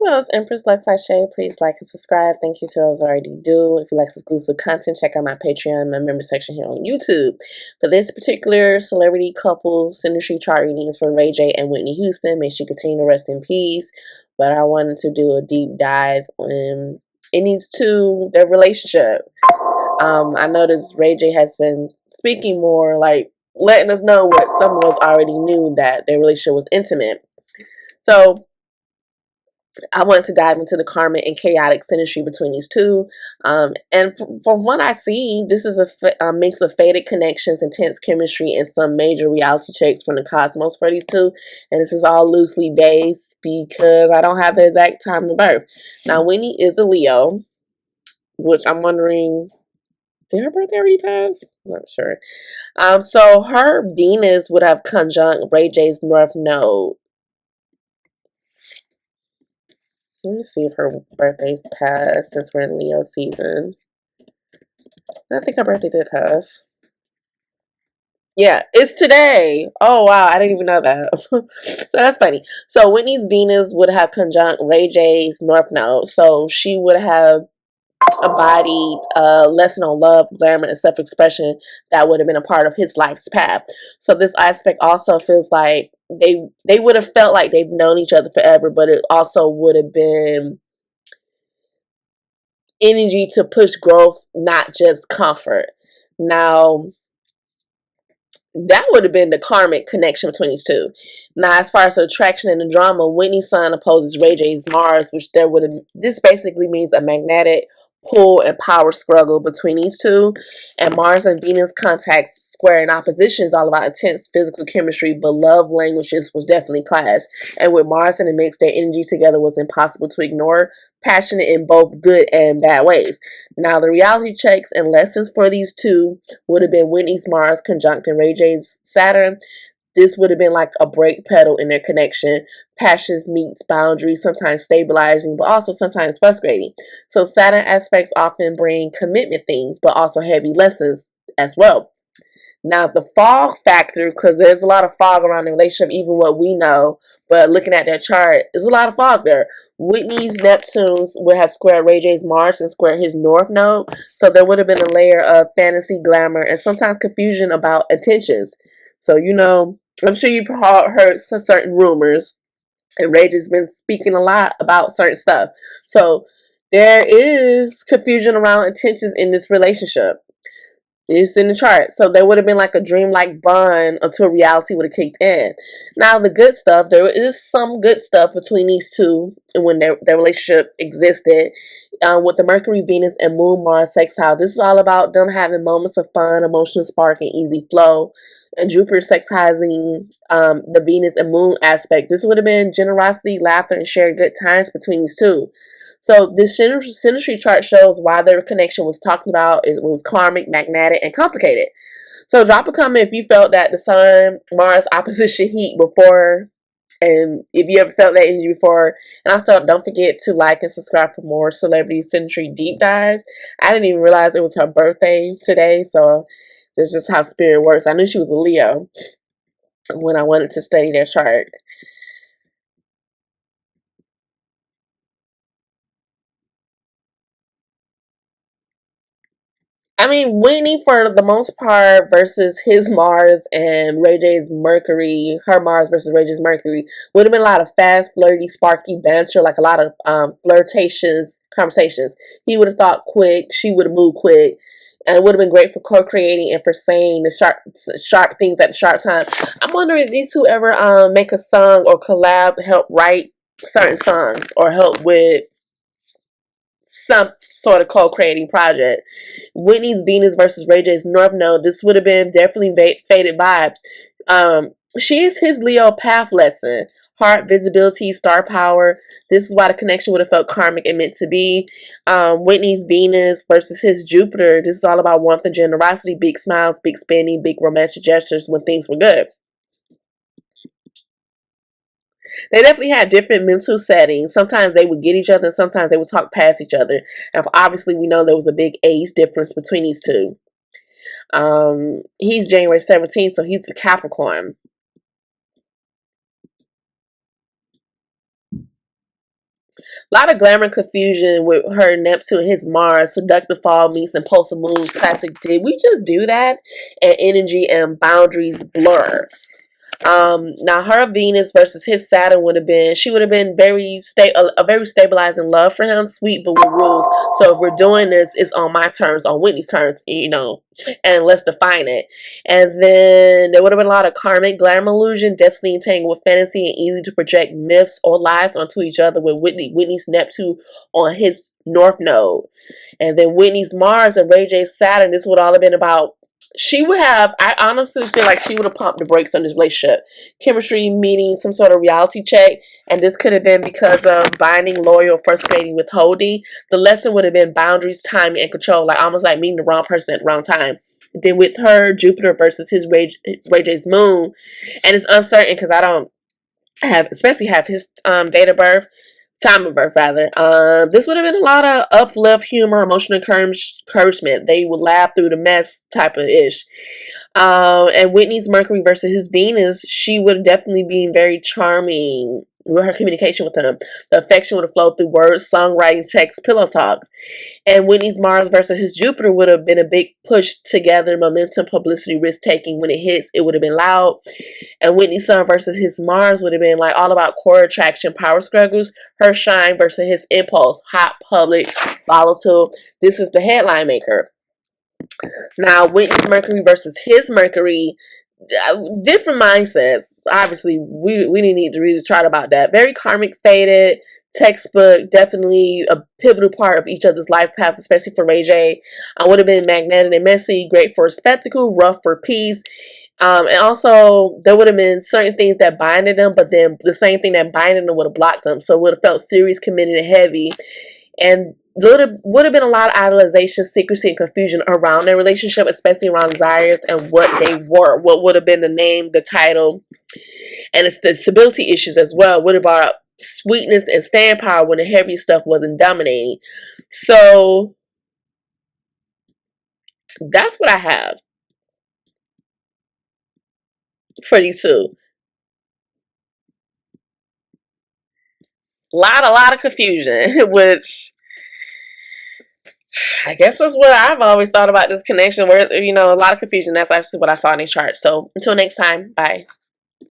Well, it's EmpressLuxAse. Please like and subscribe. Thank you to those who already do. If you like exclusive content, check out my Patreon, my member section here on YouTube. For this particular celebrity couple, Synastry chart readings for Ray J and Whitney Houston. May she continue to rest in peace. But I wanted to do a deep dive in these two, their relationship. I noticed Ray J has been speaking more, like letting us know what some of us already knew, that their relationship was intimate. So I wanted to dive into the karmic and chaotic synastry between these two. And from what I see, this is a mix of faded connections, intense chemistry, and some major reality checks from the cosmos for these two. And this is all loosely based because I don't have the exact time of birth. Now, Whitney is a Leo, which I'm wondering, did her birthday already pass? I'm not sure. So her Venus would have conjunct Ray J's North Node. Let me see if her birthday's passed since we're in Leo season. I think her birthday did pass. Yeah, it's today. Oh, wow. I didn't even know that. So that's funny. So Whitney's Venus would have conjunct Ray J's North Node. So she would have embodied a lesson on love, glamour, and self-expression that would have been a part of his life's path. So this aspect also feels like they would have felt like they've known each other forever, but it also would have been energy to push growth, not just comfort. Now, that would have been the karmic connection between these two. Now, as far as the attraction and the drama, Whitney's Sun opposes Ray J's Mars, which this basically means a magnetic pull and power struggle between these two. And Mars and Venus contacts square in opposition is all about intense physical chemistry, but love languages was definitely clashed. And with Mars in the mix, their energy together was impossible to ignore, passionate in both good and bad ways. Now, the reality checks and lessons for these two would have been Whitney's Mars conjunct Ray J's Saturn. This would have been like a brake pedal in their connection. Passions meets boundaries, sometimes stabilizing, but also sometimes frustrating. So Saturn aspects often bring commitment things, but also heavy lessons as well. Now, the fog factor, because there's a lot of fog around the relationship, even what we know, but looking at that chart, there's a lot of fog there. Whitney's Neptunes would have squared Ray J's Mars and squared his North Node, so there would have been a layer of fantasy, glamour, and sometimes confusion about intentions. So, I'm sure you've heard some certain rumors, and Ray J's been speaking a lot about certain stuff. So, there is confusion around intentions in this relationship. It's in the chart. So there would have been like a dreamlike bond until reality would have kicked in. Now, the good stuff, there is some good stuff between these two when their relationship existed. With the Mercury, Venus, and Moon, Mars sextile, this is all about them having moments of fun, emotional spark, and easy flow. And Jupiter sextizing the Venus and Moon aspect. This would have been generosity, laughter, and shared good times between these two. So this synastry chart shows why their connection was talked about. It was karmic, magnetic, and complicated. So drop a comment if you felt that the Sun Mars opposition heat before, and if you ever felt that energy before. And also, don't forget to like and subscribe for more celebrity synastry deep dives. I didn't even realize it was her birthday today, so that's just how spirit works. I knew she was a Leo when I wanted to study their chart. I mean, Whitney, for the most part, versus his Mars and Ray J's Mercury, her Mars versus Ray J's Mercury, would have been a lot of fast, flirty, sparky banter, like a lot of flirtatious conversations. He would have thought quick, she would have moved quick, and it would have been great for co-creating and for saying the sharp things at the sharp time. I'm wondering if these two ever make a song or collab, help write certain songs, or help with some sort of co-creating project. Whitney's Venus versus Ray J's North Node, this would have been definitely faded vibes. She is his Leo path lesson. Heart, visibility, star power. This is why the connection would have felt karmic and meant to be. Whitney's Venus versus his Jupiter. This is all about warmth and generosity, big smiles, big spending, big romantic gestures when things were good. They definitely had different mental settings. Sometimes they would get each other, and sometimes they would talk past each other. And obviously, we know there was a big age difference between these two. He's January 17th, so he's a Capricorn. lot of glamour and confusion with her Neptune, his Mars, seductive fall meets impulsive moves, classic did we just do that? And energy and boundaries blur. Now her Venus versus his Saturn would have been, she would have been a very stabilizing love for him, sweet but with rules. So if we're doing this, it's on my terms, on Whitney's terms, you know, and let's define it. And then there would have been a lot of karmic glamour illusion, destiny entangled with fantasy, and easy to project myths or lies onto each other with Whitney's Neptune on his North Node. And then Whitney's Mars and Ray J's Saturn, this would all have been about, she would have, I honestly feel like she would have pumped the brakes on this relationship. Chemistry meaning some sort of reality check, and this could have been because of binding, loyal, frustrating, withholding. The lesson would have been boundaries, timing, and control, like almost like meeting the wrong person at the wrong time. Then with her, Jupiter versus his Ray J's moon, and it's uncertain because I don't have, especially have his date of birth. Time of birth, rather. This would have been a lot of uplift, humor, emotional encouragement. They would laugh through the mess type of ish. And Whitney's Mercury versus his Venus, she would definitely be very charming with her communication with him. The affection would have flowed through words, songwriting, text, pillow talks. And Whitney's Mars versus his Jupiter would have been a big push together, momentum, publicity, risk taking. When it hits, it would have been loud. And Whitney's Sun versus his Mars would have been like all about core attraction, power struggles. Her shine versus his impulse, hot, public, volatile. This is the headline maker. Now, Whitney's Mercury versus his Mercury, different mindsets. Obviously, we didn't need to read the chart about that. Very karmic, faded, textbook, definitely a pivotal part of each other's life path, especially for Ray J. Would have been magnetic and messy, great for a spectacle, rough for peace. And also, there would have been certain things that binded them, but then the same thing that binded them would have blocked them. So it would have felt serious, committed, and heavy. And would have been a lot of idolization, secrecy, and confusion around their relationship, especially around desires and what they were. What would have been the name, the title, and it's the stability issues as well. Would have brought up sweetness and staying power when the heavy stuff wasn't dominating. So that's what I have for these two. A lot of confusion, which I guess that's what I've always thought about this connection, where, you know, a lot of confusion. That's actually what I saw in the chart. So until next time, bye.